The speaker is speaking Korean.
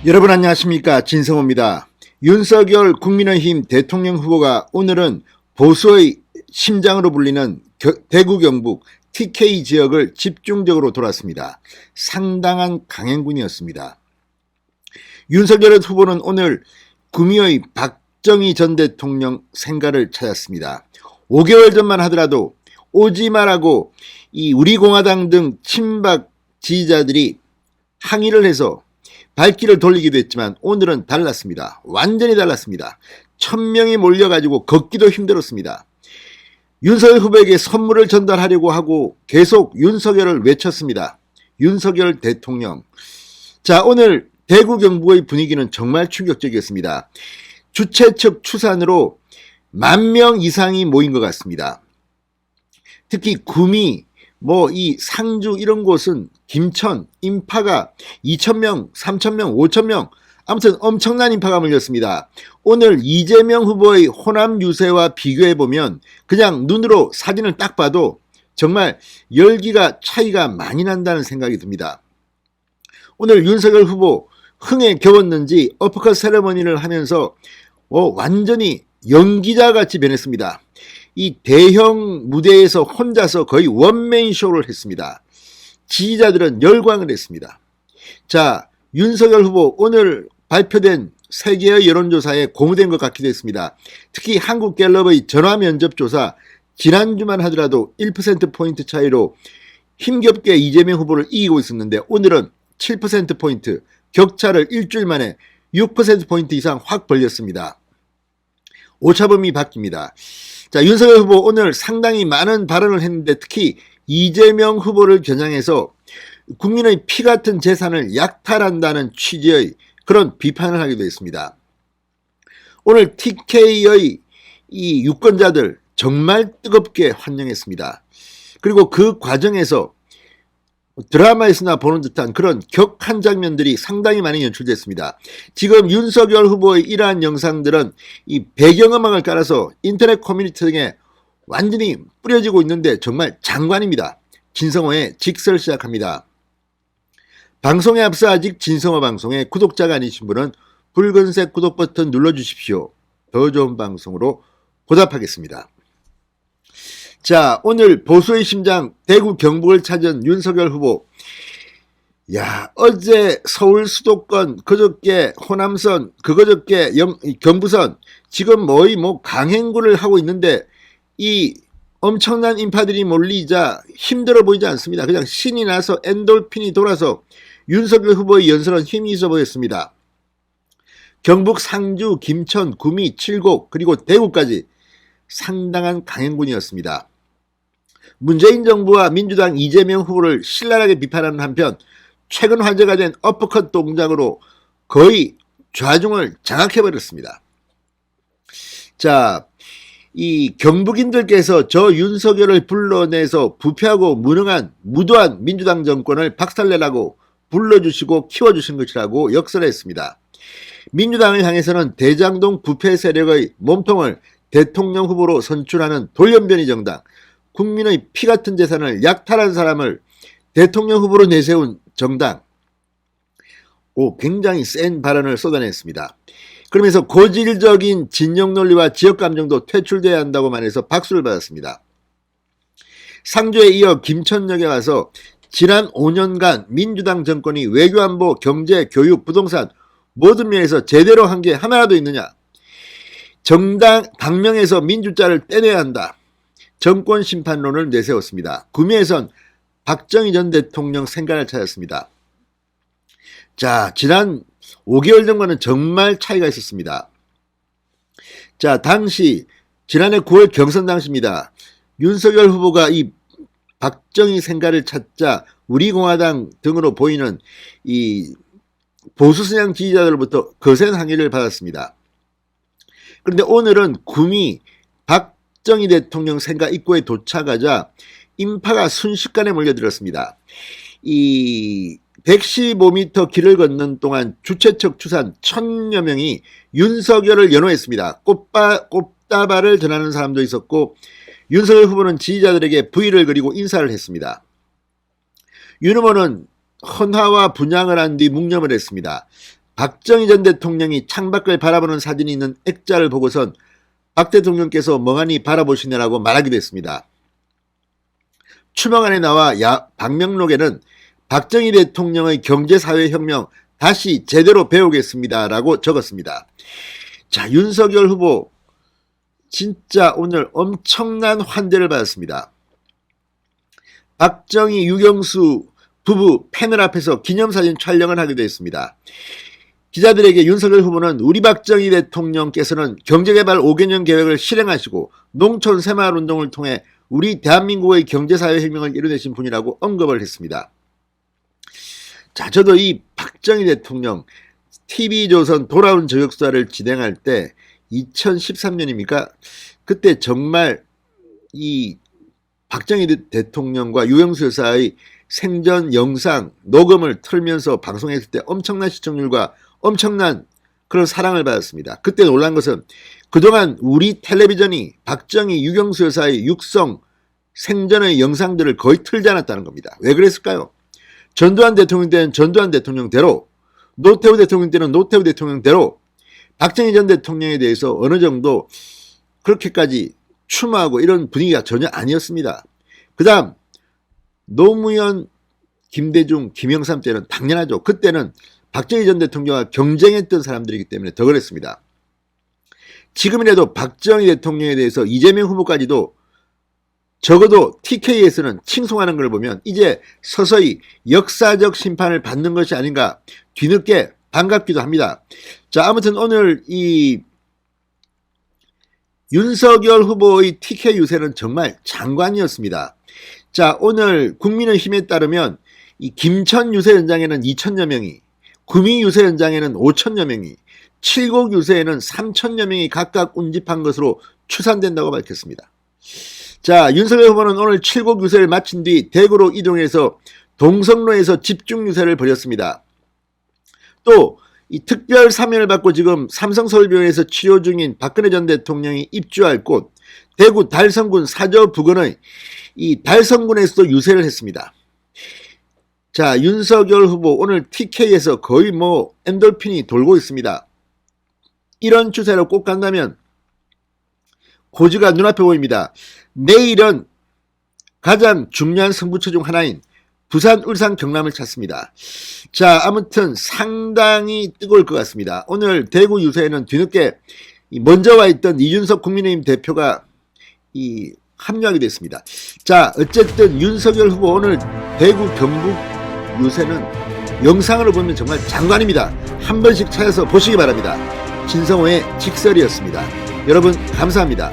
여러분 안녕하십니까, 진성호입니다. 윤석열 국민의힘 대통령 후보가 오늘은 보수의 심장으로 불리는 대구 경북 TK 지역을 집중적으로 돌았습니다. 상당한 강행군이었습니다. 윤석열 후보는 오늘 구미의 박정희 전 대통령 생가를 찾았습니다. 5개월 전만 하더라도 오지 마라고 이 우리공화당 등 친박 지지자들이 항의를 해서 발길을 돌리기도 했지만 오늘은 달랐습니다. 완전히 달랐습니다. 1000명이 몰려가지고 걷기도 힘들었습니다. 윤석열 후보에게 선물을 전달하려고 하고 계속 윤석열을 외쳤습니다. 윤석열 대통령. 자, 오늘 대구 경북의 분위기는 정말 충격적이었습니다. 주최 측 추산으로 10,000명 이상이 모인 것 같습니다. 특히 구미, 이 상주 이런 곳은 김천, 인파가 2,000명, 3,000명, 5,000명 아무튼 엄청난 인파가 몰렸습니다. 오늘 이재명 후보의 호남 유세와 비교해보면 그냥 눈으로 사진을 딱 봐도 정말 열기가 차이가 많이 난다는 생각이 듭니다. 오늘 윤석열 후보 흥에 겨웠는지 어퍼컷 세레머니를 하면서 완전히 연기자같이 변했습니다. 이 대형 무대에서 혼자서 거의 원맨 쇼를 했습니다. 지지자들은 열광을 했습니다. 자, 윤석열 후보 오늘 발표된 세계의 여론조사에 고무된 것 같기도 했습니다. 특히 한국갤럽의 전화면접조사 지난주만 하더라도 1%포인트 차이로 힘겹게 이재명 후보를 이기고 있었는데 오늘은 7%포인트 격차를 일주일 만에 6%포인트 이상 확 벌렸습니다. 오차범위 바뀝니다. 자, 윤석열 후보 오늘 상당히 많은 발언을 했는데 특히 이재명 후보를 겨냥해서 국민의 피 같은 재산을 약탈한다는 취지의 그런 비판을 하기도 했습니다. 오늘 TK의 이 유권자들 정말 뜨겁게 환영했습니다. 그리고 그 과정에서 드라마에서나 보는 듯한 그런 격한 장면들이 상당히 많이 연출됐습니다. 지금 윤석열 후보의 이러한 영상들은 이 배경음악을 깔아서 인터넷 커뮤니티 등에 완전히 뿌려지고 있는데 정말 장관입니다. 진성호의 직설 시작합니다. 방송에 앞서 아직 진성호 방송에 구독자가 아니신 분은 붉은색 구독 버튼 눌러주십시오. 더 좋은 방송으로 보답하겠습니다. 자, 오늘 보수의 심장 대구 경북을 찾은 윤석열 후보. 야, 어제 서울 수도권, 그저께 호남선, 그저께 경부선 지금 강행군을 하고 있는데 이 엄청난 인파들이 몰리자 힘들어 보이지 않습니다. 그냥 신이 나서 엔돌핀이 돌아서 윤석열 후보의 연설은 힘이 있어 보였습니다. 경북 상주, 김천, 구미, 칠곡 그리고 대구까지 상당한 강행군이었습니다. 문재인 정부와 민주당 이재명 후보를 신랄하게 비판하는 한편 최근 화제가 된 어퍼컷 동작으로 거의 좌중을 장악해버렸습니다. 자, 이 경북인들께서 저 윤석열을 불러내서 부패하고 무도한 민주당 정권을 박살내라고 불러주시고 키워주신 것이라고 역설했습니다. 민주당을 향해서는 대장동 부패 세력의 몸통을 대통령 후보로 선출하는 돌연변이 정당, 국민의 피 같은 재산을 약탈한 사람을 대통령 후보로 내세운 정당, 굉장히 센 발언을 쏟아냈습니다. 그러면서 고질적인 진영 논리와 지역 감정도 퇴출돼야 한다고 말해서 박수를 받았습니다. 상주에 이어 김천역에 와서 지난 5년간 민주당 정권이 외교안보, 경제, 교육, 부동산 모든 면에서 제대로 한 게 하나라도 있느냐? 정당 당명에서 민주자를 떼내야 한다. 정권 심판론을 내세웠습니다. 구미에선 박정희 전 대통령 생가를 찾았습니다. 자, 지난 5개월 전과는 정말 차이가 있었습니다. 자, 당시 지난해 9월 경선 당시입니다. 윤석열 후보가 이 박정희 생가를 찾자 우리공화당 등으로 보이는 이 보수성향 지지자들로부터 거센 항의를 받았습니다. 그런데 오늘은 구미 박정희 대통령 생가 입구에 도착하자 인파가 순식간에 몰려들었습니다. 이 115m 길을 걷는 동안 주최측 추산 1,000여 명이 윤석열을 연호했습니다. 꽃다발을 전하는 사람도 있었고 윤석열 후보는 지지자들에게 V를 그리고 인사를 했습니다. 윤 후보는 헌화와 분양을 한 뒤 묵념을 했습니다. 박정희 전 대통령이 창밖을 바라보는 사진이 있는 액자를 보고선 박 대통령께서 멍하니 바라보시느라고 말하기도 했습니다. 추명안에 나와 방명록에는 박정희 대통령의 경제사회혁명 다시 제대로 배우겠습니다 라고 적었습니다. 자, 윤석열 후보 진짜 오늘 엄청난 환대를 받았습니다. 박정희, 유경수 부부 패널 앞에서 기념사진 촬영을 하기도 했습니다. 기자들에게 윤석열 후보는 우리 박정희 대통령께서는 경제개발 5개년 계획을 실행하시고 농촌 새마을운동을 통해 우리 대한민국의 경제사회혁명을 이뤄내신 분이라고 언급을 했습니다. 자, 저도 이 박정희 대통령 TV조선 돌아온 저격수다를 진행할 때 2013년입니까? 그때 정말 이 박정희 대통령과 유경수 여사의 생전 영상 녹음을 틀면서 방송했을 때 엄청난 시청률과 엄청난 그런 사랑을 받았습니다. 그때 놀란 것은 그동안 우리 텔레비전이 박정희, 유경수 여사의 육성 생전의 영상들을 거의 틀지 않았다는 겁니다. 왜 그랬을까요? 전두환 대통령 때는 전두환 대통령대로, 노태우 대통령 때는 노태우 대통령대로 박정희 전 대통령에 대해서 어느 정도 그렇게까지 추모하고 이런 분위기가 전혀 아니었습니다. 그 다음 노무현, 김대중, 김영삼 때는 당연하죠. 그때는 박정희 전 대통령과 경쟁했던 사람들이기 때문에 더 그랬습니다. 지금이라도 박정희 대통령에 대해서 이재명 후보까지도 적어도 TK에서는 칭송하는 걸 보면 이제 서서히 역사적 심판을 받는 것이 아닌가 뒤늦게 반갑기도 합니다. 자, 아무튼 오늘 이 윤석열 후보의 TK 유세는 정말 장관이었습니다. 자, 오늘 국민의힘에 따르면 이 김천 유세 현장에는 2천여 명이, 구미 유세 현장에는 5천여 명이, 칠곡 유세에는 3천여 명이 각각 운집한 것으로 추산된다고 밝혔습니다. 자, 윤석열 후보는 오늘 칠곡 유세를 마친 뒤 대구로 이동해서 동성로에서 집중 유세를 벌였습니다. 또 이 특별 사면을 받고 지금 삼성서울병원에서 치료 중인 박근혜 전 대통령이 입주할 곳 대구 달성군 사저 부근의 이 달성군에서도 유세를 했습니다. 자, 윤석열 후보 오늘 TK에서 거의 엔돌핀이 돌고 있습니다. 이런 추세로 꼭 간다면 고지가 눈앞에 보입니다. 내일은 가장 중요한 승부처 중 하나인 부산, 울산, 경남을 찾습니다. 자, 아무튼 상당히 뜨거울 것 같습니다. 오늘 대구 유세에는 뒤늦게 먼저 와 있던 이준석 국민의힘 대표가 합류하게 됐습니다. 자, 어쨌든 윤석열 후보 오늘 대구, 경북 유세는 영상으로 보면 정말 장관입니다. 한 번씩 찾아서 보시기 바랍니다. 진성호의 직설이었습니다. 여러분 감사합니다.